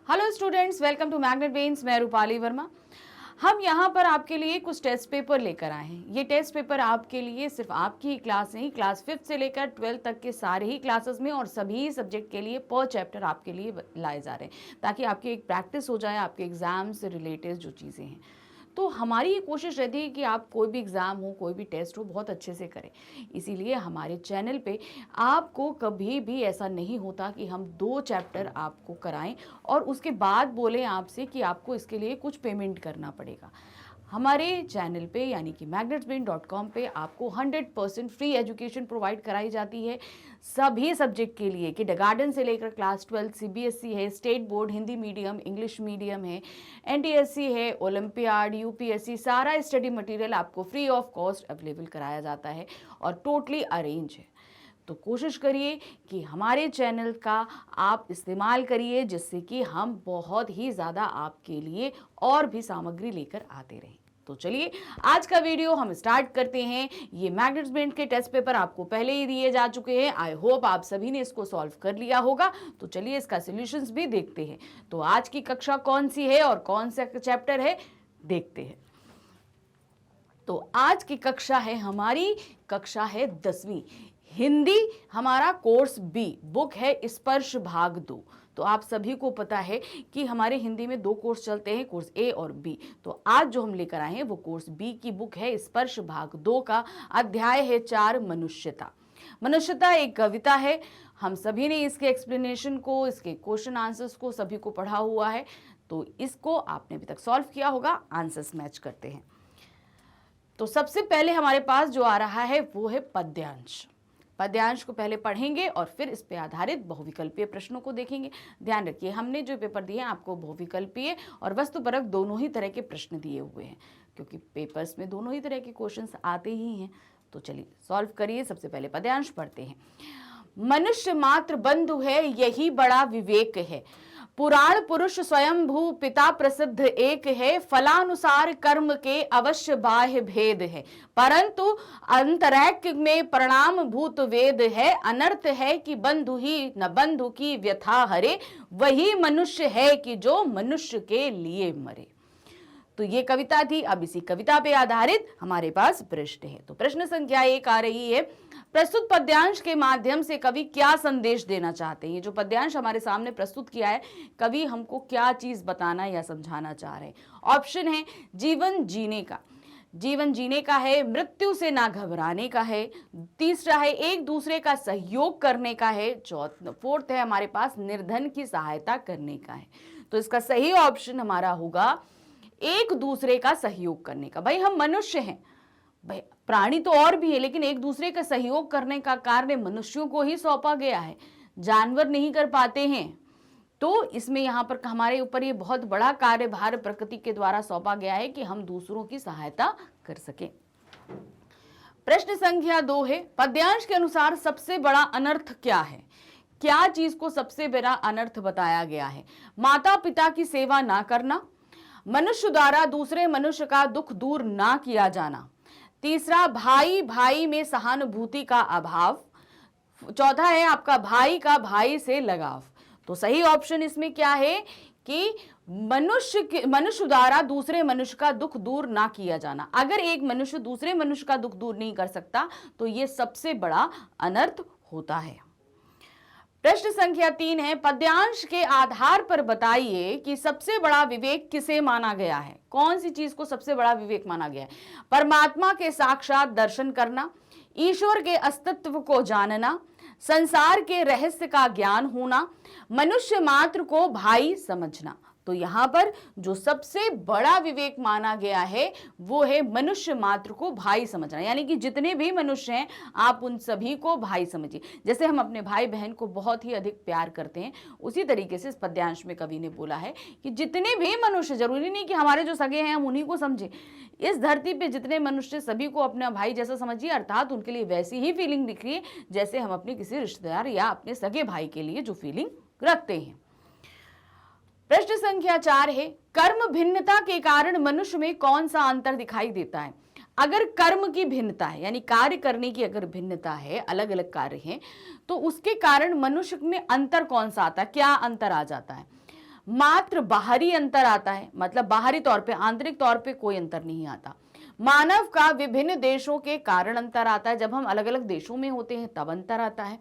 Hello students, welcome to Magnet Brains. मैं रूपाली वर्मा। हम यहाँ पर आपके लिए कुछ टेस्ट पेपर लेकर आए हैं। ये टेस्ट पेपर आपके लिए सिर्फ आपकी ही क्लास नहीं, क्लास 5th से लेकर 12th तक के सारे ही क्लासेस में और सभी सब्जेक्ट के लिए पर चैप्टर आपके लिए लाए जा रहे हैं, ताकि आपकी एक प्रैक्टिस हो जाए आपके एग्जाम से रिलेटेड जो चीज़ें हैं। तो हमारी ये कोशिश रहती है कि आप कोई भी एग्ज़ाम हो, कोई भी टेस्ट हो, बहुत अच्छे से करें। इसीलिए हमारे चैनल पे आपको कभी भी ऐसा नहीं होता कि हम 2 चैप्टर आपको कराएं और उसके बाद बोलें आपसे कि आपको इसके लिए कुछ पेमेंट करना पड़ेगा। हमारे चैनल पे यानी कि magnetsbrain.com पे आपको 100% फ्री एजुकेशन प्रोवाइड कराई जाती है सभी सब्जेक्ट के लिए, किंडरगार्टन से लेकर क्लास 12, CBSE है, state board, Hindi medium, English medium है, NTSC है, ओलंपियाड, UPSC, सारा स्टडी मटेरियल आपको फ्री ऑफ कॉस्ट अवेलेबल कराया जाता है और टोटली अरेंज है। तो कोशिश करिए कि हमारे चैनल का आप इस्तेमाल करिए, जिससे कि हम बहुत ही ज़्यादा आपके लिए और भी सामग्री लेकर आते रहें। तो चलिए आज का वीडियो हम स्टार्ट करते हैं। ये मैग्नेट्स ब्रेन के टेस्ट पेपर आपको पहले ही दिए जा चुके हैं। आई होप आप सभी ने इसको सॉल्व कर लिया होगा। तो चलिए इसका सॉल्यूशंस भी देखते हैं। तो आज की कक्षा कौन सी है और कौन सा चैप्टर है, देखते हैं। तो आज की कक्षा है हमारी कक्षा है 10वीं हिंदी, हमारा कोर्स बी, बुक है स्पर्श भाग 2। तो आप सभी को पता है कि हमारे हिंदी में 2 कोर्स चलते हैं, कोर्स ए और बी। तो आज जो हम लेकर आए हैं वो कोर्स बी की बुक है स्पर्श भाग 2 का अध्याय है 4, मनुष्यता। मनुष्यता एक कविता है। हम सभी ने इसके एक्सप्लेनेशन को, इसके क्वेश्चन आंसर्स को सभी को पढ़ा हुआ है। तो इसको आपने अभी तक सॉल्व किया होगा। आंसर्स मैच करते हैं। तो सबसे पहले हमारे पास जो आ रहा है वो है पद्यांश। पद्यांश को पहले पढ़ेंगे और फिर इस पे आधारित बहुविकल्पीय प्रश्नों को देखेंगे। ध्यान रखिए, हमने जो पेपर दिए हैं आपको बहुविकल्पीय और वस्तुपरक दोनों ही तरह के प्रश्न दिए हुए हैं, क्योंकि पेपर्स में दोनों ही तरह के क्वेश्चंस आते ही हैं। तो चलिए सॉल्व करिए। सबसे पहले पद्यांश पढ़ते हैं। मनुष्य मात्र बंधु है, यही बड़ा विवेक है। पुराण पुरुष स्वयंभू पिता प्रसिद्ध एक है। फलानुसार कर्म के अवश्य बाह्य भेद है, परंतु अंतरैक्य में परिणाम भूत वेद है। अनर्थ है कि बंधु ही न बंधु की व्यथा हरे, वही मनुष्य है कि जो मनुष्य के लिए मरे। तो ये कविता थी। अब इसी कविता पे आधारित हमारे पास प्रश्न है। तो प्रश्न संख्या 1 आ रही है। प्रस्तुत पद्यांश के माध्यम से कवि क्या संदेश देना चाहते हैं? ये जो पद्यांश हमारे सामने प्रस्तुत किया है, कवि हमको क्या चीज बताना या समझाना चाह रहे हैं? ऑप्शन है जीवन जीने का, जीवन जीने का है, मृत्यु से ना घबराने का है, तीसरा है एक दूसरे का सहयोग करने का है, फोर्थ है हमारे पास निर्धन की सहायता करने का है। तो इसका सही ऑप्शन हमारा होगा एक दूसरे का सहयोग करने का। भाई हम मनुष्य हैं, भाई प्राणी तो और भी है, लेकिन एक दूसरे का सहयोग करने का कार्य मनुष्यों को ही सौंपा गया है, जानवर नहीं कर पाते हैं। तो इसमें यहाँ पर हमारे ऊपर ये बहुत बड़ा कार्यभार प्रकृति के द्वारा सौंपा गया है कि हम दूसरों की सहायता कर सकें। प्रश्न संख्या 2 है। पद्यांश के अनुसार सबसे बड़ा अनर्थ क्या है? क्या चीज को सबसे बड़ा अनर्थ बताया गया है? माता पिता की सेवा ना करना, मनुष्य द्वारा दूसरे मनुष्य का दुख दूर ना किया जाना, तीसरा भाई भाई में सहानुभूति का अभाव, चौथा है आपका भाई का भाई से लगाव। तो सही ऑप्शन इसमें क्या है कि मनुष्य द्वारा दूसरे मनुष्य का दुख दूर ना किया जाना। अगर एक मनुष्य दूसरे मनुष्य का दुख दूर नहीं कर सकता तो यह सबसे बड़ा अनर्थ होता है। प्रश्न संख्या 3 है। पद्यांश के आधार पर बताइए कि सबसे बड़ा विवेक किसे माना गया है? कौन सी चीज को सबसे बड़ा विवेक माना गया है? परमात्मा के साक्षात दर्शन करना, ईश्वर के अस्तित्व को जानना, संसार के रहस्य का ज्ञान होना, मनुष्य मात्र को भाई समझना। तो यहां पर जो सबसे बड़ा विवेक माना गया है वो है मनुष्य मात्र को भाई समझना, यानी कि जितने भी मनुष्य हैं आप उन सभी को भाई समझिए। जैसे हम अपने भाई बहन को बहुत ही अधिक प्यार करते हैं, उसी तरीके से इस पद्यांश में कवि ने बोला है कि जितने भी मनुष्य, जरूरी नहीं कि हमारे जो सगे हैं हम उन्हीं को समझें, इस धरती पे जितने मनुष्य सभी को अपना भाई जैसा समझिए, अर्थात उनके लिए वैसी ही फीलिंग दिखिए जैसे हम अपने किसी रिश्तेदार या अपने सगे भाई के लिए जो फीलिंग रखते हैं। प्रश्न संख्या 4 है। कर्म भिन्नता के कारण मनुष्य में कौन सा अंतर दिखाई देता है? अगर कर्म की भिन्नता है, यानी कार्य करने की अगर भिन्नता है, अलग अलग कार्य हैं, तो उसके कारण मनुष्य में अंतर कौन सा आता है? क्या अंतर आ जाता है? मात्र बाहरी अंतर आता है, मतलब बाहरी तौर पे, आंतरिक तौर पे कोई अंतर नहीं आता। मानव का विभिन्न देशों के कारण अंतर आता है, जब हम अलग अलग देशों में होते हैं तब अंतर आता है।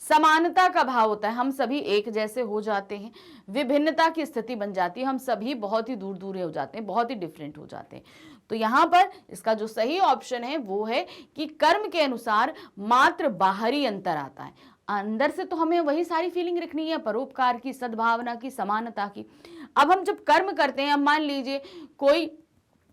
समानता का भाव होता है, हम सभी एक जैसे हो जाते हैं। विभिन्नता की स्थिति बन जाती है, हम सभी बहुत ही दूर दूर हो जाते हैं, बहुत ही डिफरेंट हो जाते हैं। तो यहाँ पर इसका जो सही ऑप्शन है वो है कि कर्म के अनुसार मात्र बाहरी अंतर आता है, अंदर से तो हमें वही सारी फीलिंग रखनी है, परोपकार की, सद्भावना की, समानता की। अब हम जब कर्म करते हैं, अब मान लीजिए कोई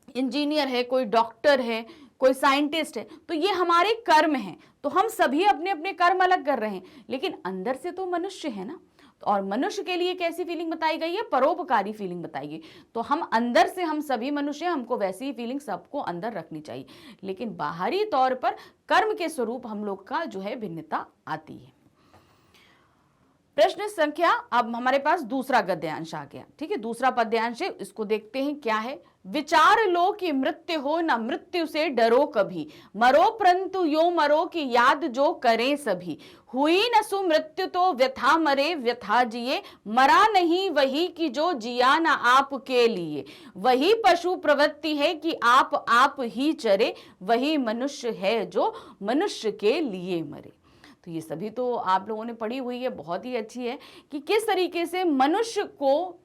इंजीनियर है, कोई डॉक्टर है, कोई साइंटिस्ट है, तो ये हमारे कर्म हैं। तो हम सभी अपने अपने कर्म अलग कर रहे हैं, लेकिन अंदर से तो मनुष्य है ना। और मनुष्य के लिए कैसी फीलिंग बताई गई है? परोपकारी फीलिंग बताई गई। तो हम अंदर से, हम सभी मनुष्य हैं, हमको वैसी ही फीलिंग सबको अंदर रखनी चाहिए, लेकिन बाहरी तौर पर कर्म के स्वरूप हम लोग का जो है भिन्नता आती है। प्रश्न संख्या, अब हमारे पास दूसरा गद्यांश आ गया। ठीक है, दूसरा पद्यांश है, इसको देखते हैं क्या है। विचार लो कि मृत्यु हो, न मृत्यु से डरो कभी, मरो परंतु यो मरो कि याद जो करें सभी। हुई न सुमृत्यु तो व्यथा मरे, व्यथा जिए, मरा नहीं वही कि जो जिया न आपके लिए। वही पशु प्रवृत्ति है कि आप ही चरे, वही मनुष्य है जो मनुष्य के लिए मरे। तो ये सभी तो आप लोगों ने पढ़ी हुई है, बहुत ही अच्छी है कि किस तरीके से मनुष्य को,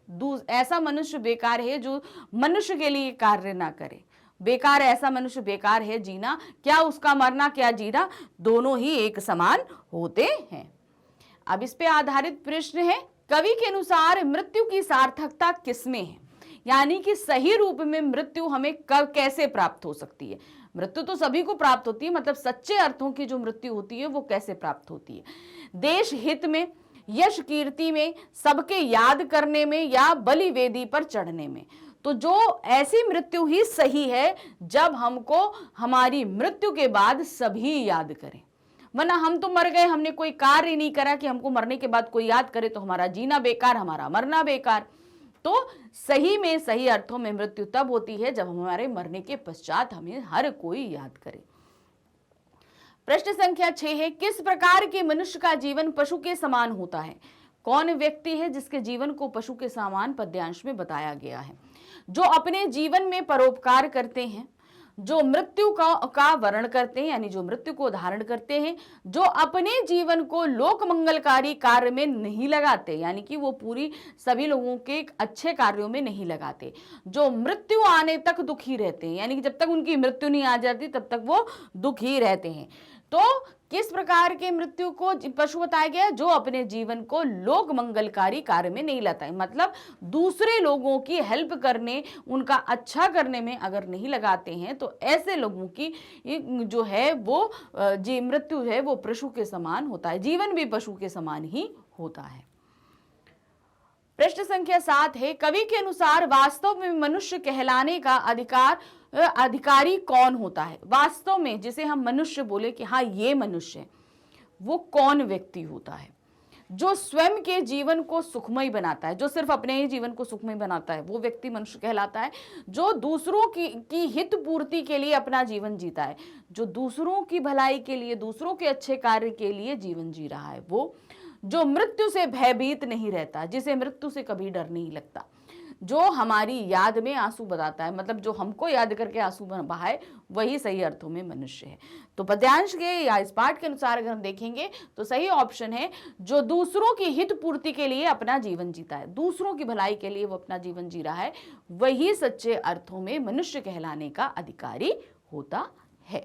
ऐसा मनुष्य बेकार है जो मनुष्य के लिए कार्य ना करे। बेकार, ऐसा मनुष्य बेकार है जीना, क्या उसका मरना क्या जीना दोनों ही एक समान होते हैं। अब इस पे आधारित प्रश्न है, कवि के अनुसार मृत्यु की सार्थकता किसमें है? यानी कि सही रूप में मृत्यु हमें कब कैसे प्राप्त हो सकती है? मृत्यु तो सभी को प्राप्त होती है, मतलब सच्चे अर्थों की जो मृत्यु होती है वो कैसे प्राप्त होती है? देश हित में, यश कीर्ति में, सबके याद करने में, या बलि वेदी पर चढ़ने में। तो जो ऐसी मृत्यु ही सही है जब हमको हमारी मृत्यु के बाद सभी याद करें, वरना हम तो मर गए, हमने कोई कार्य नहीं करा कि हमको मरने के बाद कोई याद करे, तो हमारा जीना बेकार, हमारा मरना बेकार। तो सही में, सही अर्थों में मृत्यु तब होती है जब हमारे मरने के पश्चात हमें हर कोई याद करे। प्रश्न संख्या 6 है, किस प्रकार के मनुष्य का जीवन पशु के समान होता है? कौन व्यक्ति है जिसके जीवन को पशु के समान पद्यांश में बताया गया है? जो अपने जीवन में परोपकार करते हैं, जो मृत्यु का वर्ण करते हैं, यानी जो मृत्यु को धारण करते हैं, जो अपने जीवन को लोक मंगलकारी कार्य में नहीं लगाते, यानी कि वो पूरी सभी लोगों के अच्छे कार्यों में नहीं लगाते, जो मृत्यु आने तक दुखी रहते हैं, यानी कि जब तक उनकी मृत्यु नहीं आ जाती तब तक वो दुखी रहते हैं। तो किस प्रकार के मृत्यु को पशु बताया गया? जो अपने जीवन को लोक मंगलकारी कार्य में नहीं लाता है, मतलब दूसरे लोगों की हेल्प करने, उनका अच्छा करने में अगर नहीं लगाते हैं, तो ऐसे लोगों की जो है वो मृत्यु है वो पशु के समान होता है, जीवन भी पशु के समान ही होता है। प्रश्न संख्या 7 है, कवि के अनुसार वास्तव में मनुष्य कहलाने का अधिकारी कौन होता है? वास्तव में जिसे हम मनुष्य बोले कि हाँ ये मनुष्य है, वो कौन व्यक्ति होता है? जो स्वयं के जीवन को सुखमय बनाता है, जो सिर्फ अपने ही जीवन को सुखमय बनाता है, वो व्यक्ति मनुष्य कहलाता है। जो दूसरों की हित पूर्ति के लिए अपना जीवन जीता है, जो दूसरों की भलाई के लिए, दूसरों के अच्छे कार्य के लिए जीवन जी रहा है, वो जो मृत्यु से भयभीत नहीं रहता, जिसे मृत्यु से कभी डर नहीं लगता, जो हमारी याद में आंसू बहाता है, मतलब जो हमको याद करके आंसू बहाए, वही सही अर्थों में मनुष्य है। तो पद्यांश के या इस पाठ के अनुसार अगर हम देखेंगे तो सही ऑप्शन है जो दूसरों की हित पूर्ति के लिए अपना जीवन जीता है, दूसरों की भलाई के लिए वो अपना जीवन जी रहा है, वही सच्चे अर्थों में मनुष्य कहलाने का अधिकारी होता है।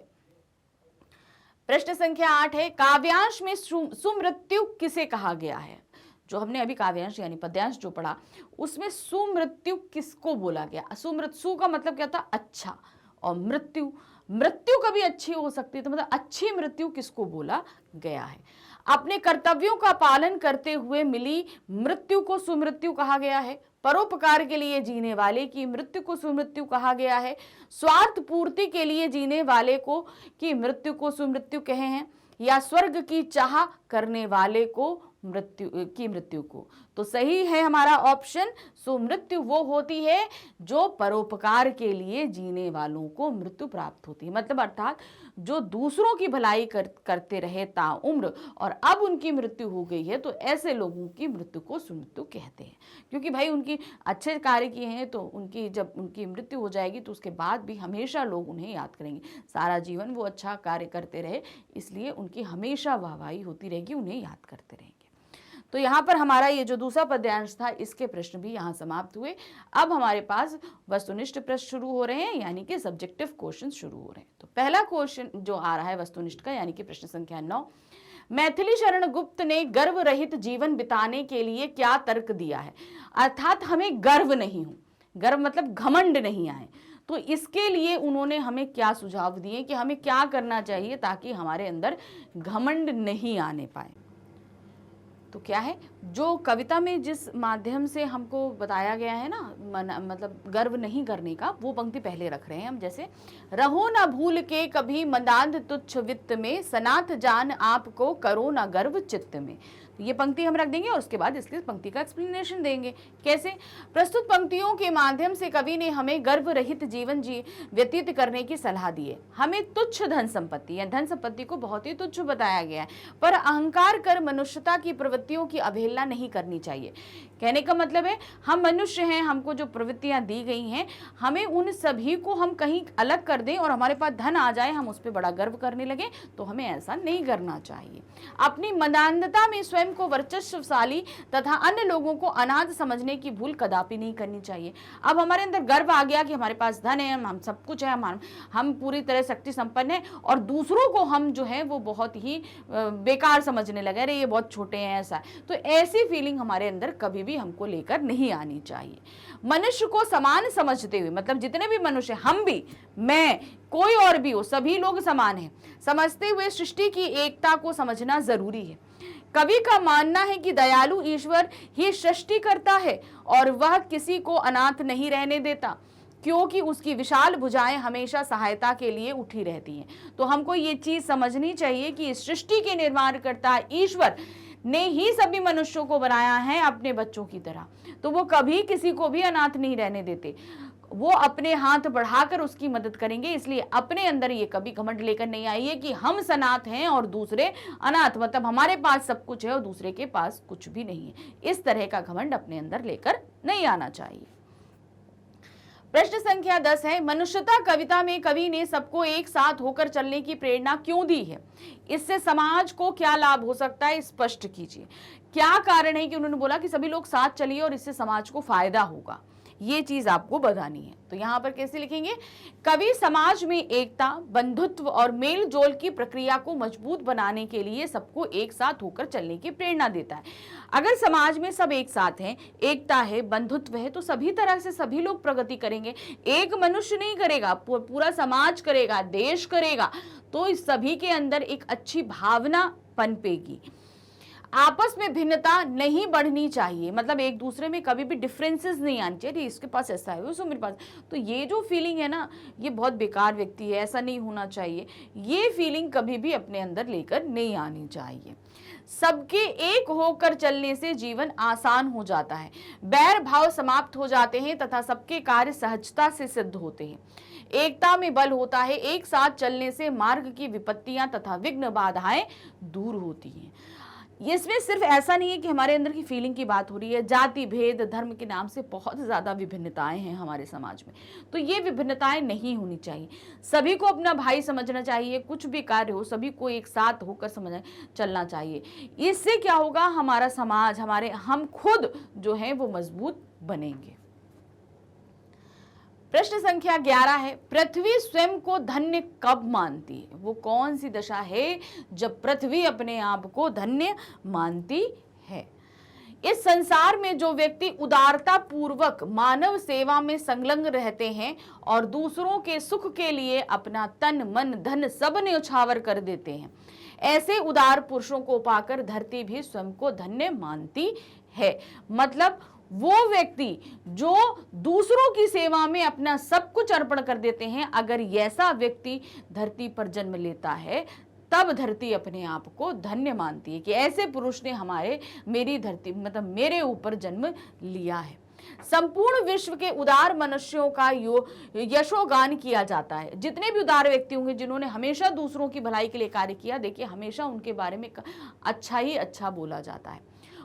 प्रश्न संख्या 8 है, काव्यांश में सुमृत्यु किसे कहा गया है? जो हमने अभी काव्यांश यानी पद्यांश जो पढ़ा, उसमें सुमृत्यु किसको बोला गया? सु का मतलब क्या था? अच्छा, और मृत्यु, मृत्यु कभी अच्छी हो सकती है, तो मतलब अच्छी मृत्यु किसको बोला गया है? अपने कर्तव्यों का पालन करते हुए मिली मृत्यु को सुमृत्यु कहा गया है। परोपकार के लिए जीने वाले की मृत्यु को सुमृत्यु कहा गया है। स्वार्थ पूर्ति के लिए जीने वाले को की मृत्यु को सुमृत्यु कहे हैं, या स्वर्ग की चाह करने वाले को मृत्यु को। तो सही है हमारा ऑप्शन। सो मृत्यु वो होती है जो परोपकार के लिए जीने वालों को मृत्यु प्राप्त होती है, मतलब अर्थात जो दूसरों की भलाई करते रहे ताउम्र और अब उनकी मृत्यु हो गई है, तो ऐसे लोगों की मृत्यु को सुमृत्यु कहते हैं। क्योंकि भाई उनकी अच्छे कार्य किए हैं, तो उनकी जब उनकी मृत्यु हो जाएगी तो उसके बाद भी हमेशा लोग उन्हें याद करेंगे। सारा जीवन वो अच्छा कार्य करते रहे, इसलिए उनकी हमेशा वाहवाही होती रहेगी, उन्हें याद करते रहेंगे। तो यहाँ पर हमारा ये जो दूसरा पद्यांश था, इसके प्रश्न भी यहाँ समाप्त हुए। अब हमारे पास वस्तुनिष्ठ प्रश्न शुरू हो रहे हैं, यानी कि सब्जेक्टिव क्वेश्चन शुरू हो रहे हैं। तो पहला क्वेश्चन जो आ रहा है वस्तुनिष्ठ का, यानी कि प्रश्न संख्या 9, मैथिली शरण गुप्त ने गर्व रहित जीवन बिताने के लिए क्या तर्क दिया है? अर्थात हमें गर्व नहीं हो, गर्व मतलब घमंड नहीं आए, तो इसके लिए उन्होंने हमें क्या सुझाव दिए कि हमें क्या करना चाहिए ताकि हमारे अंदर घमंड नहीं आने पाए। तो क्या है, जो कविता में जिस माध्यम से हमको बताया गया है ना, मतलब गर्व नहीं करने का, वो पंक्ति पहले रख रहे हैं हम। जैसे, रहो ना भूल के कभी मदांध तुच्छ वित्त में, सनाथ जान आपको करो ना गर्व चित्त में। तो ये पंक्ति हम रख देंगे और उसके बाद इसकी पंक्ति का एक्सप्लेनेशन देंगे। कैसे? प्रस्तुत पंक्तियों के माध्यम से कवि ने हमें गर्व रहित जीवन व्यतीत करने की सलाह दी है। हमें तुच्छ धन संपत्ति या धन संपत्ति को बहुत ही तुच्छ बताया गया है, पर अहंकार कर मनुष्यता की प्रवृत्तियों की अवहेलना नहीं करनी चाहिए। कहने का मतलब है, हम मनुष्य हैं, हमको जो प्रवृत्तियां दी गई हैं, हमें उन सभी को हम कहीं अलग कर दें और हमारे पास धन आ जाए, हम उस पर बड़ा गर्व करने लगे, तो हमें ऐसा नहीं करना चाहिए। अपनी मदान्धता में स्वयं को वर्चस्वशाली तथा अन्य लोगों को अनाथ समझने की भूल कदापि नहीं करनी चाहिए। अब हमारे अंदर गर्व आ गया कि हमारे पास धन है, हम सब कुछ है, हम पूरी तरह शक्ति संपन्न है, और दूसरों को हम जो है वो बहुत ही बेकार समझने लगे, अरे ये बहुत छोटे हैं, ऐसा। तो ऐसी फीलिंग हमारे अंदर कभी भी हमको लेकर नहीं आनी चाहिए। मनुष्य को समान समझते हुए, मतलब जितने भी मनुष्य, हम भी, मैं, कोई और भी हो, सभी लोग समान हैं, समझते हुए सृष्टि की एकता को समझना जरूरी है। कवि का मानना है कि दयालु ईश्वर ही सृष्टि करता है और वह किसी को अनाथ नहीं रहने देता, क्योंकि उसकी विशाल भुजाएं हमेशा सहायता के लिए उठी रहती हैं। तो हमको ये चीज समझनी चाहिए कि इस सृष्टि के निर्माणकर्ता ईश्वर ने ही सभी मनुष्यों को बनाया है अपने बच्चों की तरह, तो वो कभी किसी को भी अनाथ नहीं रहने देते, वो अपने हाथ बढ़ाकर उसकी मदद करेंगे। इसलिए अपने अंदर ये कभी घमंड लेकर नहीं आइए कि हम सनाथ हैं और दूसरे अनाथ, मतलब हमारे पास सब कुछ है और दूसरे के पास कुछ भी नहीं है। इस तरह का घमंड अपने अंदर लेकर नहीं आना चाहिए। प्रश्न संख्या 10 है, मनुष्यता कविता में कवि ने सबको एक साथ होकर चलने की प्रेरणा क्यों दी है? इससे समाज को क्या लाभ हो सकता है, स्पष्ट कीजिए। क्या कारण है कि उन्होंने बोला कि सभी लोग साथ चलिए और इससे समाज को फायदा होगा, ये चीज आपको बतानी है। तो यहां पर कैसे लिखेंगे? कवि समाज में एकता, बंधुत्व और मेल जोल की प्रक्रिया को मजबूत बनाने के लिए सबको एक साथ होकर चलने की प्रेरणा देता है। अगर समाज में सब एक साथ हैं, एकता है, बंधुत्व है, तो सभी तरह से सभी लोग प्रगति करेंगे। एक मनुष्य नहीं करेगा, पूरा समाज करेगा, देश करेगा, तो इस सभी के अंदर एक अच्छी भावना पनपेगी। आपस में भिन्नता नहीं बढ़नी चाहिए, मतलब एक दूसरे में कभी भी डिफरेंसेस नहीं आनी चाहिए, इसके पास ऐसा है, उसको मेरे पास, तो ये जो फीलिंग है ना, ये बहुत बेकार व्यक्ति है, ऐसा नहीं होना चाहिए, ये फीलिंग कभी भी अपने अंदर लेकर नहीं आनी चाहिए। सबके एक होकर चलने से जीवन आसान हो जाता है, बैर भाव समाप्त हो जाते हैं तथा सबके कार्य सहजता से सिद्ध होते हैं। एकता में बल होता है, एक साथ चलने से मार्ग की विपत्तियां तथा विघ्न बाधाएं दूर होती हैं। इसमें सिर्फ ऐसा नहीं है कि हमारे अंदर की फीलिंग की बात हो रही है, जाति भेद धर्म के नाम से बहुत ज़्यादा विभिन्नताएं हैं हमारे समाज में, तो ये विभिन्नताएं नहीं होनी चाहिए। सभी को अपना भाई समझना चाहिए, कुछ भी कार्य हो सभी को एक साथ होकर समझ चलना चाहिए। इससे क्या होगा, हमारा समाज, हम खुद जो है वो मजबूत बनेंगे। प्रश्न संख्या 11 है, पृथ्वी स्वयं को धन्य कब मानती है? वो कौन सी दशा है जब पृथ्वी अपने आप को धन्य मानती है? इस संसार में जो व्यक्ति उदारता पूर्वक मानव सेवा में संलग्न रहते हैं और दूसरों के सुख के लिए अपना तन मन धन सब न्यौछावर कर देते हैं, ऐसे उदार पुरुषों को पाकर धरती भी स्वयं को धन्य मानती है। मतलब वो व्यक्ति जो दूसरों की सेवा में अपना सब कुछ अर्पण कर देते हैं, अगर ऐसा व्यक्ति धरती पर जन्म लेता है, तब धरती अपने आप को धन्य मानती है कि ऐसे पुरुष ने मेरी धरती मतलब मेरे ऊपर जन्म लिया है। संपूर्ण विश्व के उदार मनुष्यों का यशोगान किया जाता है। जितने भी उदार व्यक्ति होंगे जिन्होंने हमेशा दूसरों की भलाई के लिए कार्य किया, देखिए हमेशा उनके बारे में अच्छा ही अच्छा बोला जाता है।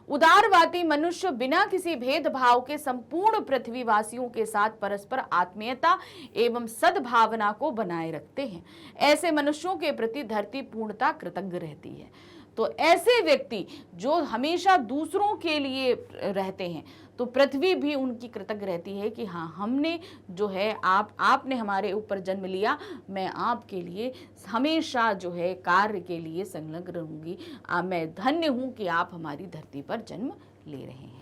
उदारवादी मनुष्य बिना किसी भेदभाव के संपूर्ण पृथ्वीवासियों के साथ परस्पर आत्मीयता एवं सद्भावना को बनाए रखते हैं। ऐसे मनुष्यों के प्रति धरती पूर्णतः कृतज्ञ रहती है। तो ऐसे व्यक्ति जो हमेशा दूसरों के लिए रहते हैं, तो पृथ्वी भी उनकी कृतज्ञ रहती है कि हाँ, हमने जो है आपने हमारे ऊपर जन्म लिया, मैं आपके लिए हमेशा जो है कार्य के लिए संलग्न रहूंगी। मैं धन्य हूं कि आप हमारी धरती पर जन्म ले रहे हैं।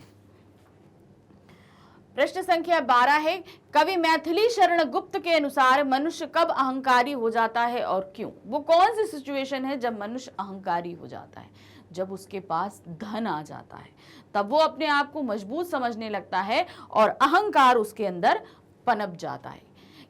प्रश्न संख्या 12 है, कवि मैथिली शरण गुप्त के अनुसार मनुष्य कब अहंकारी हो जाता है और क्यों? वो कौन सी सिचुएशन है जब मनुष्य अहंकारी हो जाता है? जब उसके पास धन आ जाता है, तब वो अपने आप को मजबूत समझने लगता है और अहंकार उसके अंदर पनप जाता है।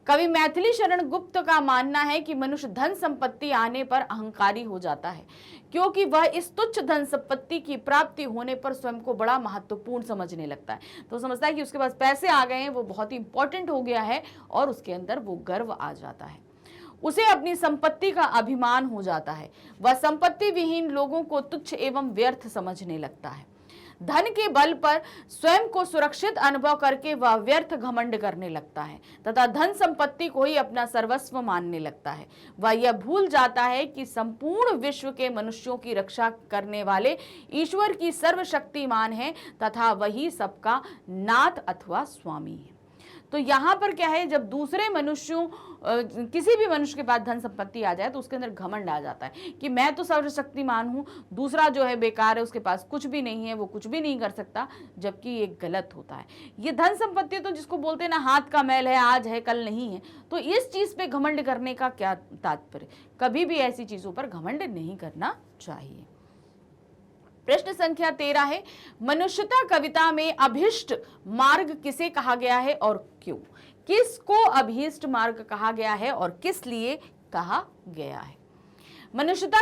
कवि मैथिली शरण गुप्त का मानना है कि मनुष्य धन संपत्ति आने पर अहंकारी हो जाता है, क्योंकि वह इस तुच्छ धन संपत्ति की प्राप्ति होने पर स्वयं को बड़ा महत्वपूर्ण समझने लगता है। तो समझता है कि उसके पास पैसे आ गए हैं, वो बहुत ही इंपॉर्टेंट हो गया है और उसके अंदर वो गर्व आ जाता है। उसे अपनी संपत्ति का अभिमान हो जाता है। वह संपत्ति विहीन लोगों को तुच्छ एवं व्यर्थ समझने लगता है। धन के बल पर स्वयं को सुरक्षित अनुभव करके वह व्यर्थ घमंड करने लगता है तथा धन संपत्ति को ही अपना सर्वस्व मानने लगता है। वह यह भूल जाता है कि संपूर्ण विश्व के मनुष्यों की रक्षा करने वाले ईश्वर की सर्वशक्तिमान है तथा वही सबका नाथ अथवा स्वामी है। तो यहाँ पर क्या है, जब दूसरे मनुष्यों किसी भी मनुष्य के पास धन संपत्ति आ जाए तो उसके अंदर घमंड आ जाता है कि मैं तो सर्वशक्तिमान हूँ, दूसरा जो है बेकार है, उसके पास कुछ भी नहीं है, वो कुछ भी नहीं कर सकता, जबकि ये गलत होता है। ये धन संपत्ति तो जिसको बोलते हैं ना, हाथ का मैल है, आज है कल नहीं है, तो इस चीज पे घमंड करने का क्या तात्पर्य? कभी भी ऐसी चीजों पर घमंड नहीं करना चाहिए। प्रश्न संख्या 13 है, मनुष्यता कविता में अभीष्ट मार्ग किसे कहा गया है और क्यों? किसको अभीष्ट मार्ग कहा गया है और किस लिए कहा गया है? मनुष्यता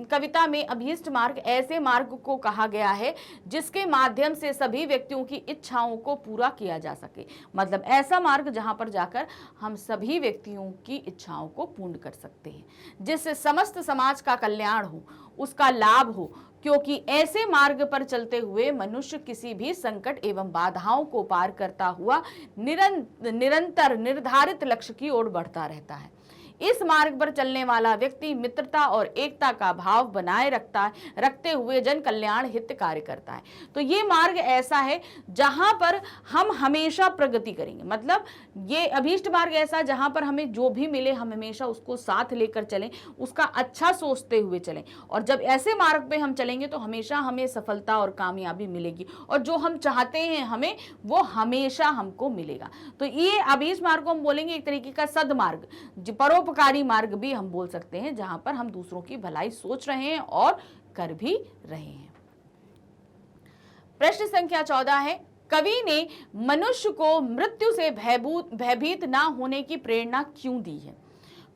कविता में अभीष्ट मार्ग ऐसे मार्ग को कहा गया है जिसके माध्यम से सभी व्यक्तियों की इच्छाओं को पूरा किया जा सके। मतलब ऐसा मार्ग जहां पर जाकर हम सभी व्यक्तियों की इच्छाओं को पूर्ण कर सकते हैं, जिससे समस्त समाज का कल्याण हो, उसका लाभ हो, क्योंकि ऐसे मार्ग पर चलते हुए मनुष्य किसी भी संकट एवं बाधाओं को पार करता हुआ निरंतर निर्धारित लक्ष्य की ओर बढ़ता रहता है। इस मार्ग पर चलने वाला व्यक्ति मित्रता और एकता का भाव बनाए रखते हुए जन कल्याण हित कार्य करता है। तो ये मार्ग ऐसा है जहां पर हम हमेशा प्रगति करेंगे। मतलब ये अभीष्ट मार्ग ऐसा जहां पर हमें जो भी मिले हम हमेशा उसको साथ लेकर चलें, उसका अच्छा सोचते हुए चलें, और जब ऐसे मार्ग पे हम चलेंगे तो हमेशा हमें सफलता और कामयाबी मिलेगी, और जो हम चाहते हैं हमें वो हमेशा हमको मिलेगा। तो ये अभीष्ट मार्ग को हम बोलेंगे एक तरीके का सदमार्ग, परोपकारी मार्ग भी हम बोल सकते हैं, जहां पर हम दूसरों की भलाई सोच रहे हैं और कर भी रहे हैं। प्रश्न संख्या 14 है, कवि ने मनुष्य को मृत्यु से भयभीत ना होने की प्रेरणा क्यों दी है?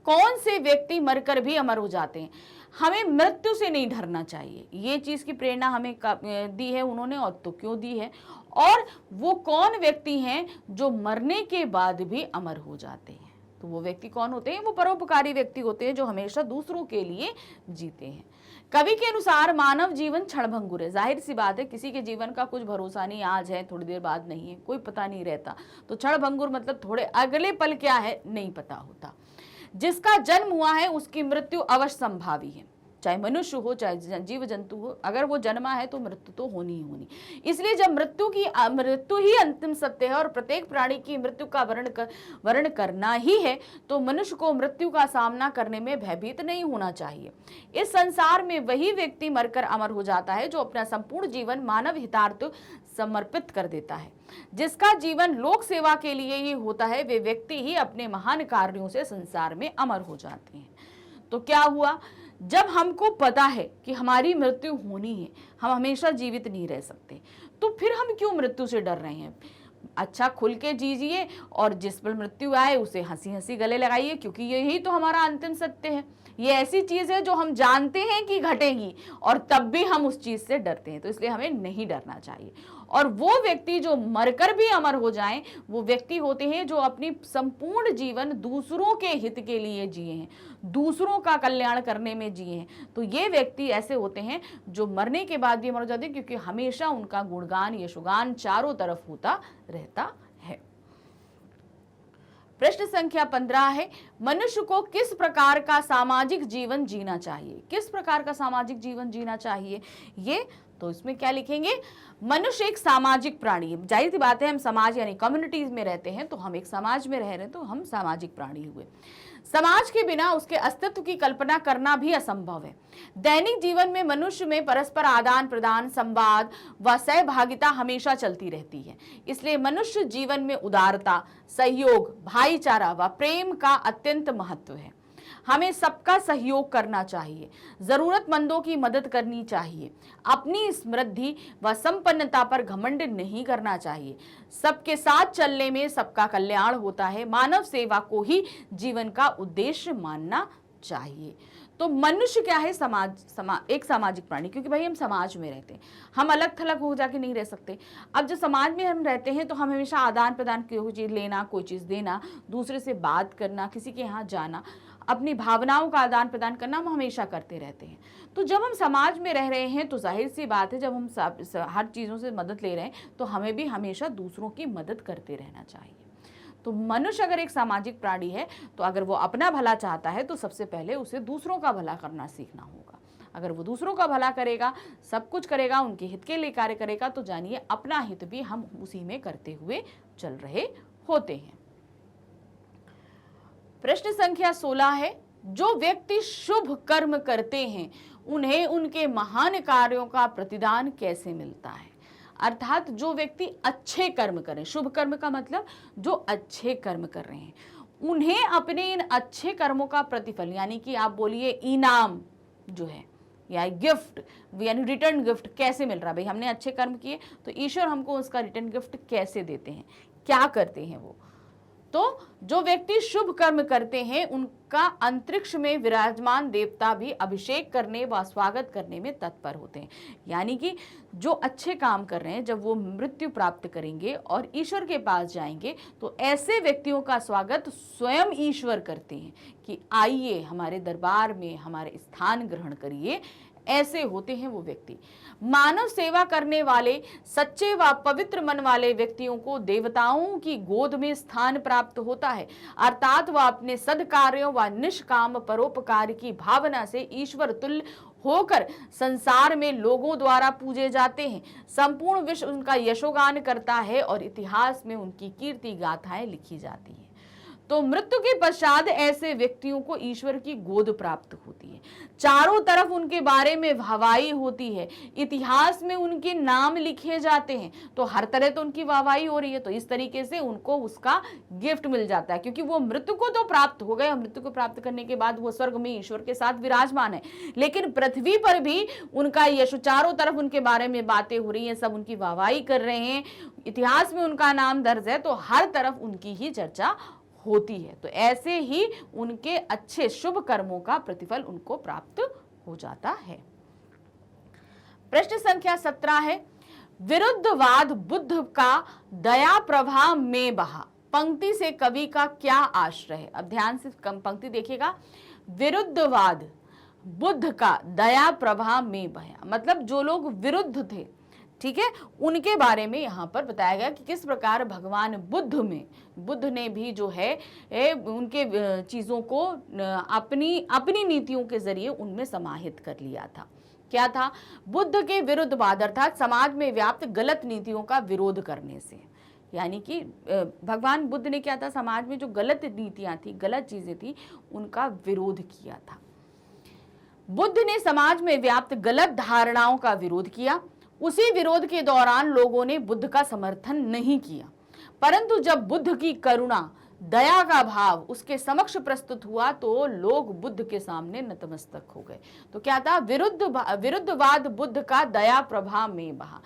कौन से व्यक्ति मरकर भी अमर हो जाते हैं? हमें मृत्यु से नहीं डरना चाहिए, ये चीज की प्रेरणा हमें दी है उन्होंने, और तो क्यों दी है? और वो कौन व्यक्ति हैं जो मरने के बाद भी अमर हो जाते हैं? तो वो व्यक्ति कौन होते हैं? वो परोपकारी व्यक्ति होते हैं जो हमेशा दूसरों के लिए जीते हैं। कवि के अनुसार मानव जीवन क्षणभंगुर है। जाहिर सी बात है, किसी के जीवन का कुछ भरोसा नहीं, आज है थोड़ी देर बाद नहीं है, कोई पता नहीं रहता। तो क्षणभंगुर मतलब थोड़े अगले पल क्या है नहीं पता होता। जिसका जन्म हुआ है उसकी मृत्यु अवश्य संभावी है, चाहे मनुष्य हो चाहे जीव जंतु हो, अगर वो जन्मा है तो मृत्यु तो होनी ही होनी। इसलिए जब मृत्यु ही अंतिम सत्य है और प्रत्येक प्राणी की मृत्यु का वर्ण करना ही है, तो मनुष्य को मृत्यु का सामना करने में भयभीत नहीं होना चाहिए। इस संसार में वही व्यक्ति मरकर अमर हो जाता है जो अपना संपूर्ण जीवन मानव हितार्थ समर्पित कर देता है। जिसका जीवन लोक सेवा के लिए ही होता है, वे व्यक्ति ही अपने महान कार्यों से संसार में अमर हो जाते हैं। तो क्या हुआ, जब हमको पता है कि हमारी मृत्यु होनी है, हम हमेशा जीवित नहीं रह सकते, तो फिर हम क्यों मृत्यु से डर रहे हैं? अच्छा खुल के जीजिए और जिस पर मृत्यु आए उसे हंसी हंसी गले लगाइए, क्योंकि यही तो हमारा अंतिम सत्य है। ये ऐसी चीज है जो हम जानते हैं कि घटेगी और तब भी हम उस चीज से डरते हैं, तो इसलिए हमें नहीं डरना चाहिए। और वो व्यक्ति जो मरकर भी अमर हो जाएं, वो व्यक्ति होते हैं जो अपनी संपूर्ण जीवन दूसरों के हित के लिए जिए हैं, दूसरों का कल्याण करने में जिए हैं। तो ये व्यक्ति ऐसे होते हैं जो मरने के बाद भी अमर हो जाते हैं, क्योंकि हमेशा उनका गुणगान यशोगान चारों तरफ होता रहता है। प्रश्न संख्या 15 है, मनुष्य को किस प्रकार का सामाजिक जीवन जीना चाहिए? किस प्रकार का सामाजिक जीवन जीना चाहिए ये, तो इसमें क्या लिखेंगे, मनुष्य एक सामाजिक प्राणी है। जाहिर सी बात है, हम समाज यानी कम्युनिटीज में रहते हैं, तो हम एक समाज में रह रहे हैं, तो हम सामाजिक प्राणी हुए। समाज के बिना उसके अस्तित्व की कल्पना करना भी असंभव है। दैनिक जीवन में मनुष्य में परस्पर आदान प्रदान, संवाद व सहभागिता हमेशा चलती रहती है। इसलिए मनुष्य जीवन में उदारता, सहयोग, भाईचारा व प्रेम का अत्यंत महत्व है। हमें सबका सहयोग करना चाहिए, जरूरतमंदों की मदद करनी चाहिए, अपनी समृद्धि व संपन्नता पर घमंड नहीं करना चाहिए। सबके साथ चलने में सबका कल्याण होता है। मानव सेवा को ही जीवन का उद्देश्य मानना चाहिए। तो मनुष्य क्या है, एक सामाजिक प्राणी, क्योंकि भाई हम समाज में रहते हैं, हम अलग थलग हो जाके नहीं रह सकते। अब जो समाज में हम रहते हैं तो हम हमेशा आदान प्रदान, कोई चीज़ लेना, कोई चीज़ देना, दूसरे से बात करना, किसी के यहाँ जाना, अपनी भावनाओं का आदान प्रदान करना हम हमेशा करते रहते हैं। तो जब हम समाज में रह रहे हैं तो जाहिर सी बात है, जब हम हर चीज़ों से मदद ले रहे हैं तो हमें भी हमेशा दूसरों की मदद करते रहना चाहिए। तो मनुष्य अगर एक सामाजिक प्राणी है तो अगर वो अपना भला चाहता है तो सबसे पहले उसे दूसरों का भला करना सीखना होगा। अगर वो दूसरों का भला करेगा, सब कुछ करेगा, उनके हित के लिए कार्य करेगा, तो जानिए अपना हित भी हम उसी में करते हुए चल रहे होते हैं। प्रश्न संख्या 16 है, जो व्यक्ति शुभ कर्म करते हैं उन्हें उनके महान कार्यों का प्रतिदान कैसे मिलता है? अर्थात जो व्यक्ति अच्छे कर्म करें, शुभ कर्म का मतलब जो अच्छे कर्म कर रहे हैं, उन्हें अपने इन अच्छे कर्मों का प्रतिफल, यानी कि आप बोलिए इनाम जो है या गिफ्ट यानी रिटर्न गिफ्ट कैसे मिल रहा है? भाई हमने अच्छे कर्म किए तो ईश्वर हमको उसका रिटर्न गिफ्ट कैसे देते हैं, क्या करते हैं वो? तो जो व्यक्ति शुभ कर्म करते हैं उनका अंतरिक्ष में विराजमान देवता भी अभिषेक करने व स्वागत करने में तत्पर होते हैं। यानी कि जो अच्छे काम कर रहे हैं, जब वो मृत्यु प्राप्त करेंगे और ईश्वर के पास जाएंगे तो ऐसे व्यक्तियों का स्वागत स्वयं ईश्वर करते हैं कि आइए हमारे दरबार में हमारे स्थान ग्रहण करिए। ऐसे होते हैं वो व्यक्ति। मानव सेवा करने वाले सच्चे व पवित्र मन वाले व्यक्तियों को देवताओं की गोद में स्थान प्राप्त होता है, अर्थात वह अपने सद्कार्यों व निष्काम परोपकार की भावना से ईश्वर तुल्य होकर संसार में लोगों द्वारा पूजे जाते हैं। संपूर्ण विश्व उनका यशोगान करता है और इतिहास में उनकी कीर्ति गाथाएं लिखी जाती हैं। तो मृत्यु के पश्चात ऐसे व्यक्तियों को ईश्वर की गोद प्राप्त होती है, चारों तरफ उनके बारे में वाहवाही होती है, इतिहास में उनके नाम लिखे जाते हैं, तो हर तरह तो उनकी वाहवाही हो रही है। तो इस तरीके से उनको उसका गिफ्ट मिल जाता है, क्योंकि वो मृत्यु को तो प्राप्त हो गए, मृत्यु को प्राप्त करने के बाद वो स्वर्ग में ईश्वर के साथ विराजमान है, लेकिन पृथ्वी पर भी उनका यश, चारों तरफ उनके बारे में बातें हो रही हैं, सब उनकी वाहवाही कर रहे हैं, इतिहास में उनका नाम दर्ज है, तो हर तरफ उनकी ही चर्चा होती है। तो ऐसे ही उनके अच्छे शुभ कर्मों का प्रतिफल उनको प्राप्त हो जाता है। प्रश्न संख्या 17 है, विरुद्धवाद बुद्ध का दया प्रवाह में बहा, पंक्ति से कवि का क्या आश्रय है? अब ध्यान से पंक्ति देखिएगा। विरुद्धवाद बुद्ध का दया प्रवाह में बहा, मतलब जो लोग विरुद्ध थे, ठीक है, उनके बारे में यहाँ पर बताया गया कि किस प्रकार भगवान बुद्ध ने भी जो है उनके चीज़ों को अपनी नीतियों के जरिए उनमें समाहित कर लिया था। क्या था? बुद्ध के विरुद्धवाद, अर्थात समाज में व्याप्त गलत नीतियों का विरोध करने से। यानी कि भगवान बुद्ध ने क्या था, समाज में जो गलत नीतियाँ थी, गलत चीज़ें थी, उनका विरोध किया था। बुद्ध ने समाज में व्याप्त गलत धारणाओं का विरोध किया। उसी विरोध के दौरान लोगों ने बुद्ध का समर्थन नहीं किया, परंतु जब बुद्ध की करुणा, दया का भाव उसके समक्ष प्रस्तुत हुआ तो लोग बुद्ध के सामने नतमस्तक हो गए। तो क्या था? विरुद्धवाद बुद्ध का दया प्रभाव में बहा।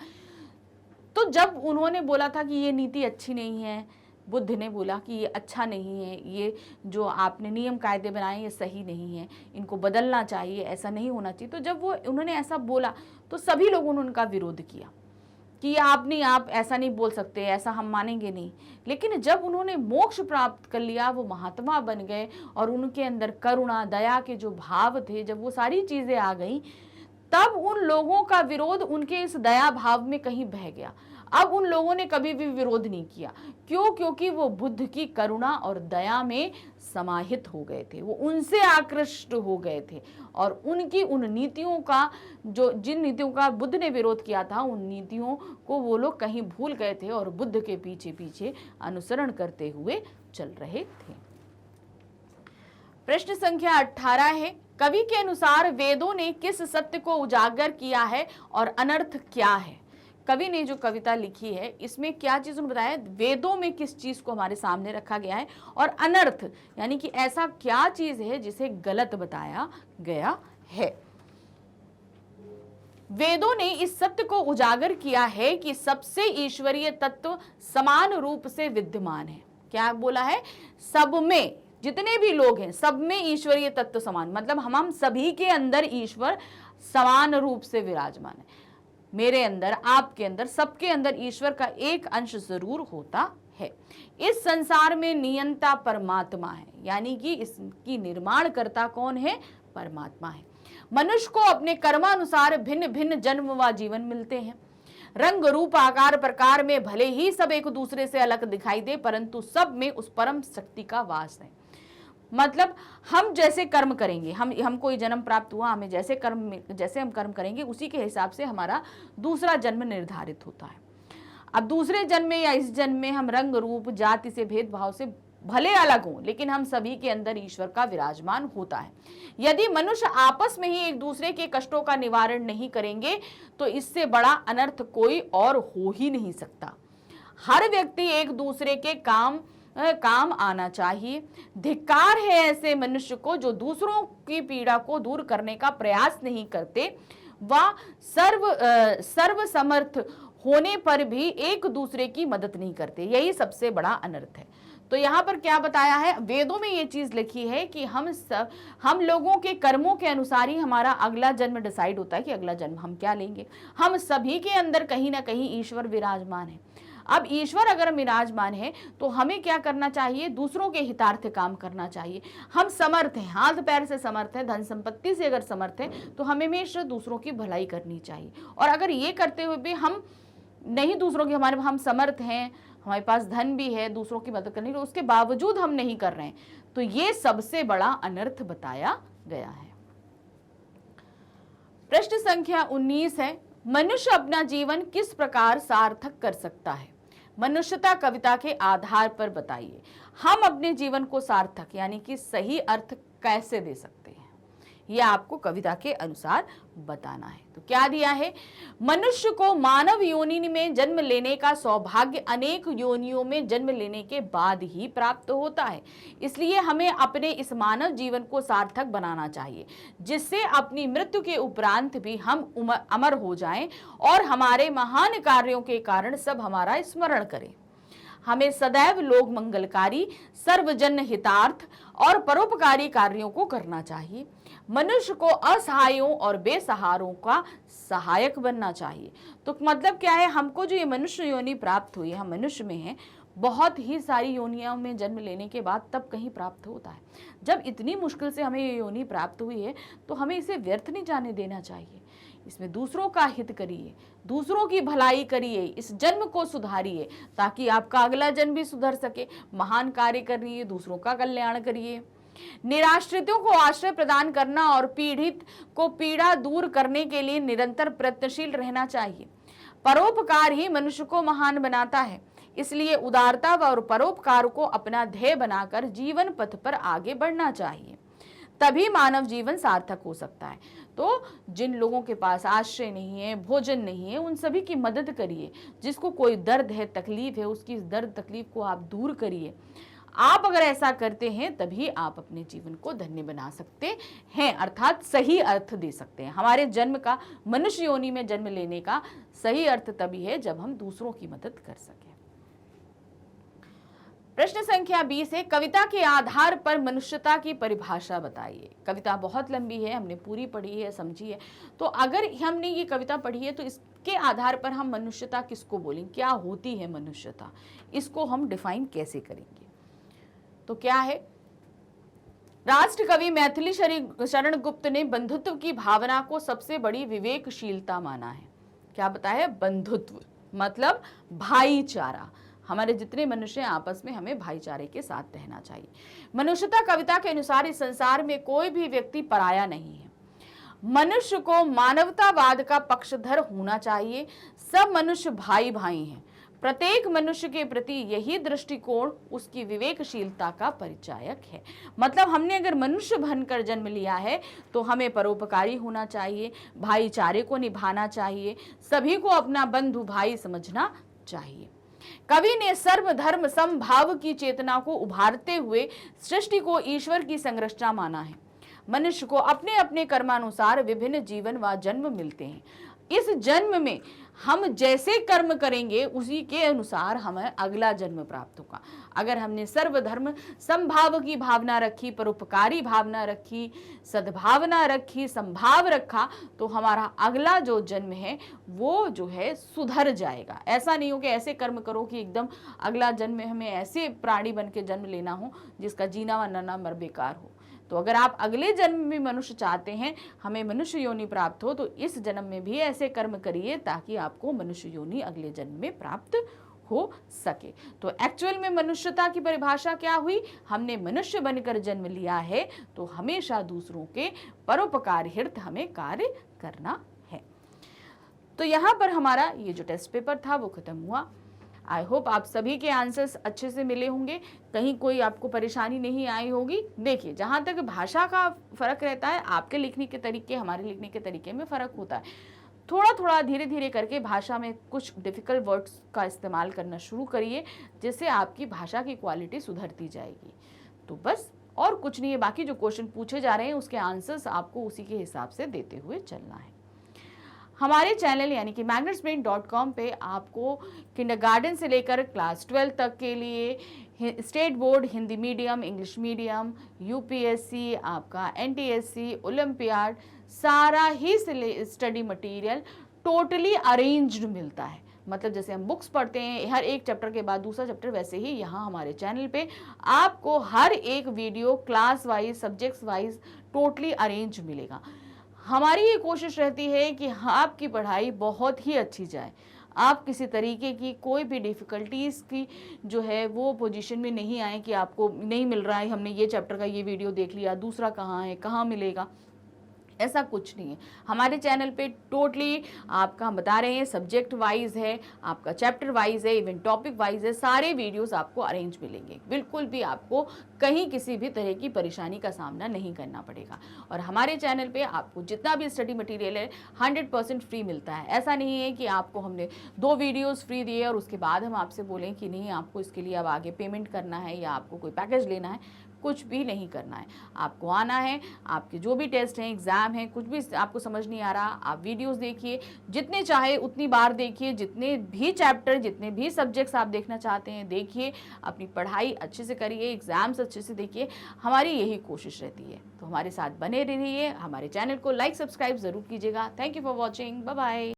तो जब उन्होंने बोला था कि ये नीति अच्छी नहीं है, बुद्ध ने बोला कि ये अच्छा नहीं है, ये जो आपने नियम कायदे बनाए ये सही नहीं है, इनको बदलना चाहिए, ऐसा नहीं होना चाहिए। तो जब वो उन्होंने ऐसा बोला तो सभी लोगों ने उनका विरोध किया कि आप ऐसा नहीं बोल सकते, ऐसा हम मानेंगे नहीं। लेकिन जब उन्होंने मोक्ष प्राप्त कर लिया, वो महात्मा बन गए और उनके अंदर करुणा दया के जो भाव थे, जब वो सारी चीज़ें आ गई, तब उन लोगों का विरोध उनके इस दया भाव में कहीं बह गया। अब उन लोगों ने कभी भी विरोध नहीं किया। क्यों? क्योंकि वो बुद्ध की करुणा और दया में समाहित हो गए थे, वो उनसे आकृष्ट हो गए थे और उनकी उन नीतियों का, जो जिन नीतियों का बुद्ध ने विरोध किया था, उन नीतियों को वो लोग कहीं भूल गए थे और बुद्ध के पीछे पीछे अनुसरण करते हुए चल रहे थे। प्रश्न संख्या 18 है, कवि के अनुसार वेदों ने किस सत्य को उजागर किया है और अनर्थ क्या है? कवि ने जो कविता लिखी है इसमें क्या चीज उन्होंने बताया, वेदों में किस चीज को हमारे सामने रखा गया है और अनर्थ यानी कि ऐसा क्या चीज है जिसे गलत बताया गया है। वेदों ने इस सत्य को उजागर किया है कि सबसे ईश्वरीय तत्व समान रूप से विद्यमान है। क्या बोला है? सब में जितने भी लोग हैं सब में ईश्वरीय तत्व समान, मतलब हम सभी के अंदर ईश्वर समान रूप से विराजमान है। मेरे अंदर, आपके अंदर, सबके अंदर ईश्वर का एक अंश जरूर होता है। इस संसार में नियंता परमात्मा है, यानी कि इसकी निर्माण करता कौन है? परमात्मा है। मनुष्य को अपने कर्मानुसार भिन्न भिन्न जन्म व जीवन मिलते हैं। रंग रूप आकार प्रकार में भले ही सब एक दूसरे से अलग दिखाई दे, परंतु सब में उस परम शक्ति का वास है। मतलब हम जैसे कर्म करेंगे, हमको ये जन्म प्राप्त हुआ, हमें जैसे हम कर्म करेंगे उसी के हिसाब से हमारा दूसरा जन्म निर्धारित होता है। अब दूसरे जन्म में या इस जन्म में हम रंग रूप जाति से भेदभाव से भले अलग हों, लेकिन हम सभी के अंदर ईश्वर का विराजमान होता है। यदि मनुष्य आपस में ही एक दूसरे के कष्टों का निवारण नहीं करेंगे तो इससे बड़ा अनर्थ कोई और हो ही नहीं सकता। हर व्यक्ति एक दूसरे के काम आना चाहिए। धिक्कार है ऐसे मनुष्य को जो दूसरों की पीड़ा को दूर करने का प्रयास नहीं करते व सर्व समर्थ होने पर भी एक दूसरे की मदद नहीं करते। यही सबसे बड़ा अनर्थ है। तो यहाँ पर क्या बताया है? वेदों में ये चीज लिखी है कि हम लोगों के कर्मों के अनुसार ही हमारा अगला जन्म डिसाइड होता है कि अगला जन्म हम क्या लेंगे। हम सभी के अंदर कहीं ना कहीं ईश्वर विराजमान है। अब ईश्वर अगर विराजमान है तो हमें क्या करना चाहिए? दूसरों के हितार्थ काम करना चाहिए। हम समर्थ हैं, हाथ पैर से समर्थ हैं, धन संपत्ति से अगर समर्थ हैं तो हमें हमेशा दूसरों की भलाई करनी चाहिए। और अगर ये करते हुए भी हम नहीं दूसरों की, हम समर्थ हैं, हमारे पास धन भी है दूसरों की मदद करने के, उसके बावजूद हम नहीं कर रहे हैं, तो ये सबसे बड़ा अनर्थ बताया गया है। प्रश्न संख्या 19 है, मनुष्य अपना जीवन किस प्रकार सार्थक कर सकता है? मनुष्यता कविता के आधार पर बताइए। हम अपने जीवन को सार्थक यानी कि सही अर्थ कैसे दे सकते हैं, यह आपको कविता के अनुसार बताना है। तो क्या दिया है? मनुष्य को मानव योनि में जन्म लेने का सौभाग्य अनेक योनियों में जन्म लेने के बाद ही प्राप्त होता है। इसलिए हमें अपने इस मानव जीवन को सार्थक बनाना चाहिए, जिससे अपनी मृत्यु के उपरांत भी हम अमर हो जाएं और हमारे महान कार्यों के कारण सब हमारा स्मरण करें। हमें सदैव लोक मंगलकारी, सर्वजन हितार्थ और परोपकारी कार्यों को करना चाहिए। मनुष्य को असहायों और बेसहारों का सहायक बनना चाहिए। तो मतलब क्या है? हमको जो ये मनुष्य योनि प्राप्त हुई है, हम मनुष्य में हैं, बहुत ही सारी योनियों में जन्म लेने के बाद तब कहीं प्राप्त होता है। जब इतनी मुश्किल से हमें ये योनि प्राप्त हुई है तो हमें इसे व्यर्थ नहीं जाने देना चाहिए। इसमें दूसरों का हित करिए, दूसरों की भलाई करिए, इस जन्म को सुधारिए ताकि आपका अगला जन्म भी सुधर सके। महान कार्य करिए, दूसरों का कल्याण करिए। निराश्रितों को आश्रय प्रदान करना और पीड़ित को पीड़ा दूर करने के लिए निरंतर प्रयत्नशील रहना चाहिए। परोपकार ही मनुष्य को महान बनाता है, इसलिए उदारता और परोपकार को अपना ध्येय बनाकर जीवन पथ पर आगे बढ़ना चाहिए, तभी मानव जीवन सार्थक हो सकता है। तो जिन लोगों के पास आश्रय नहीं है, भोजन नहीं है, उन सभी की मदद करिए। जिसको कोई दर्द है, तकलीफ है, उसकी इस दर्द तकलीफ को आप दूर करिए। आप अगर ऐसा करते हैं तभी आप अपने जीवन को धन्य बना सकते हैं, अर्थात सही अर्थ दे सकते हैं। हमारे जन्म का, मनुष्य योनि में जन्म लेने का सही अर्थ तभी है जब हम दूसरों की मदद कर सकें। प्रश्न संख्या 20 है, कविता के आधार पर मनुष्यता की परिभाषा बताइए। कविता बहुत लंबी है, हमने पूरी पढ़ी है, समझी है, तो अगर हमने ये कविता पढ़ी है तो इसके आधार पर हम मनुष्यता किसको बोलेंगे, क्या होती है मनुष्यता, इसको हम डिफाइन कैसे करेंगे। तो क्या है, राष्ट्र कवि मैथिली शरण गुप्त ने बंधुत्व की भावना को सबसे बड़ी विवेकशीलता माना है। क्या बताया, बंधुत्व मतलब भाईचारा, हमारे जितने मनुष्य हैं आपस में हमें भाईचारे के साथ रहना चाहिए। मनुष्यता कविता के अनुसार इस संसार में कोई भी व्यक्ति पराया नहीं है। मनुष्य को मानवतावाद का पक्षधर होना चाहिए। सब मनुष्य भाई भाई हैं। प्रत्येक मनुष्य के प्रति यही दृष्टिकोण उसकी विवेकशीलता का परिचायक है। मतलब हमने अगर मनुष्य बनकर जन्म लिया है तो हमें परोपकारी होना चाहिए, भाईचारे को निभाना चाहिए, सभी को अपना बंधु भाई समझना चाहिए। कवि ने सर्वधर्म समभाव की चेतना को उभारते हुए सृष्टि को ईश्वर की संरचना माना है। मनुष्य को अपने अपने कर्मानुसार विभिन्न जीवन व जन्म मिलते हैं। इस जन्म में हम जैसे कर्म करेंगे उसी के अनुसार हमें अगला जन्म प्राप्त होगा। अगर हमने सर्वधर्म समभाव की भावना रखी, परोपकारी भावना रखी, सद्भावना रखी, संभाव रखा, तो हमारा अगला जो जन्म है वो जो है सुधर जाएगा। ऐसा नहीं हो कि ऐसे कर्म करो कि एकदम अगला जन्म में हमें ऐसे प्राणी बन के जन्म लेना हो जिसका जीना व मरना मर बेकार हो। तो अगर आप अगले जन्म में मनुष्य चाहते हैं, हमें मनुष्य योनि प्राप्त हो, तो इस जन्म में भी ऐसे कर्म करिए ताकि आपको मनुष्य योनि अगले जन्म में प्राप्त हो सके। तो एक्चुअल में मनुष्यता की परिभाषा क्या हुई, हमने मनुष्य बनकर जन्म लिया है तो हमेशा दूसरों के परोपकार हित हमें कार्य करना है। तो यहाँ पर हमारा ये जो टेस्ट पेपर था वो खत्म हुआ। आई होप आप सभी के आंसर्स अच्छे से मिले होंगे, कहीं कोई आपको परेशानी नहीं आई होगी। देखिए, जहाँ तक भाषा का फर्क रहता है, आपके लिखने के तरीके हमारे लिखने के तरीके में फ़र्क होता है। थोड़ा थोड़ा धीरे धीरे करके भाषा में कुछ डिफ़िकल्ट वर्ड्स का इस्तेमाल करना शुरू करिए, जिससे आपकी भाषा की क्वालिटी सुधरती जाएगी। तो बस और कुछ नहीं है, बाकी जो क्वेश्चन पूछे जा रहे हैं उसके आंसर्स आपको उसी के हिसाब से देते हुए चलना है। हमारे चैनल यानी कि magnetsbrain.com पे आपको किंडरगार्टन से लेकर क्लास 12 तक के लिए state board, Hindi medium, English medium, UPSC, आपका एनटीएससी, ओलंपियाड, सारा ही स्टडी मटेरियल टोटली अरेंज्ड मिलता है। मतलब जैसे हम बुक्स पढ़ते हैं हर एक चैप्टर के बाद दूसरा चैप्टर, वैसे ही यहाँ हमारे चैनल पे आपको हर एक video class wise, subjects wise totally arrange मिलेगा। हमारी ये कोशिश रहती है कि आपकी पढ़ाई बहुत ही अच्छी जाए, आप किसी तरीके की कोई भी डिफ़िकल्टीज़ की जो है वो पोजीशन में नहीं आए कि आपको नहीं मिल रहा है, हमने ये चैप्टर का ये वीडियो देख लिया, दूसरा कहाँ है, कहाँ मिलेगा, ऐसा कुछ नहीं है। हमारे चैनल पे टोटली आपका हम बता रहे हैं सब्जेक्ट वाइज है, आपका चैप्टर वाइज है, इवन टॉपिक वाइज है, सारे वीडियोस आपको अरेंज मिलेंगे। बिल्कुल भी आपको कहीं किसी भी तरह की परेशानी का सामना नहीं करना पड़ेगा। और हमारे चैनल पे आपको जितना भी स्टडी मटेरियल है 100% फ्री मिलता है। ऐसा नहीं है कि आपको हमने 2 वीडियोज़ फ्री दिए और उसके बाद हम आपसे बोलें कि नहीं आपको इसके लिए अब आगे पेमेंट करना है या आपको कोई पैकेज लेना है। कुछ भी नहीं करना है, आपको आना है, आपके जो भी टेस्ट हैं, एग्ज़ाम हैं, कुछ भी आपको समझ नहीं आ रहा, आप वीडियोस देखिए, जितने चाहे उतनी बार देखिए, जितने भी चैप्टर, जितने भी सब्जेक्ट्स आप देखना चाहते हैं देखिए, अपनी पढ़ाई अच्छे से करिए, एग्ज़ाम्स अच्छे से देखिए, हमारी यही कोशिश रहती है। तो हमारे साथ बने रहिए, हमारे चैनल को लाइक सब्सक्राइब ज़रूर कीजिएगा। Thank you for watching, bye bye.